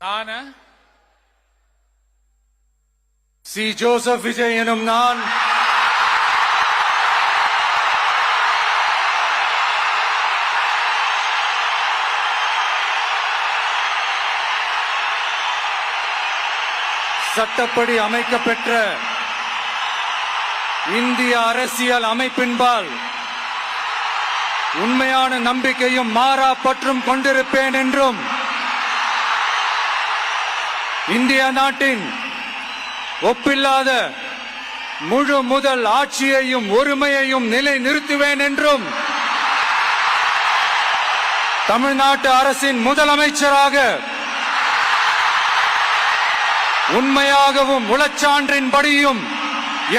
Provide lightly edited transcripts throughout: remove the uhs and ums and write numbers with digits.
நான் C. Joseph Vijay எனும் நான் சட்டப்படி அமைக்கப்பெற்ற இந்திய அரசியல் அமைப்பின்பால் உண்மையான நம்பிக்கையும் மாறா பற்றும் கொண்டிருப்பேன் என்றும் இந்திய நாட்டின் ஒப்பில்லாத முழு முதல் ஆட்சியையும் ஒருமையையும் நிலை நிறுத்துவேன் என்றும் தமிழ்நாட்டு அரசின் முதலமைச்சராக உண்மையாகவும் உளச்சான்றின்படியும்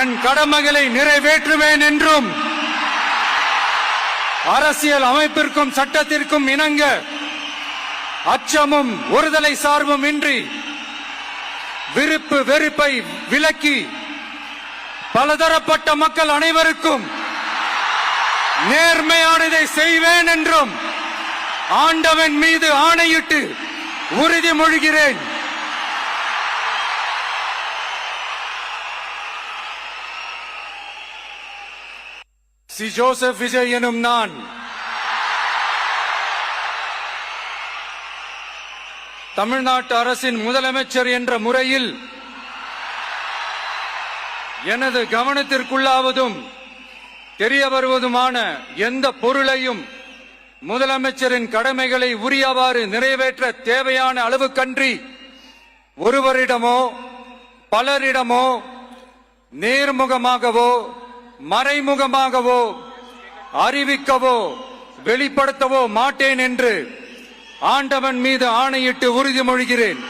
என் கடமைகளை நிறைவேற்றுவேன் என்றும் அரசியல் அமைப்பிற்கும் சட்டத்திற்கும் இணங்க அச்சமும் ஒருதலை சார்பும் இன்றி விருப்பு வெறுப்பை விலக்கி பலதரப்பட்ட மக்கள் அனைவருக்கும் நேர்மையானதை செய்வேன் என்றும் ஆண்டவன் மீது ஆணையிட்டு உறுதிமொழிகிறேன். சி. ஜோசப் விஜய் எனும் நான் தமிழ்நாட்டு அரசின் முதலமைச்சர் என்ற முறையில் எனது கவனத்திற்குள்ளாவதும் தெரிய வருவதுமான எந்த பொருளையும் முதலமைச்சரின் கடமைகளை உரியவாறு நிறைவேற்ற தேவையான அளவுக்கன்றி ஒருவரிடமோ பலரிடமோ நேர்முகமாகவோ மறைமுகமாகவோ அறிவிக்கவோ வெளிப்படுத்தவோ மாட்டேன் என்று ஆண்டவன் மீது ஆணையிட்டு உறுதிமொழிகிறேன்.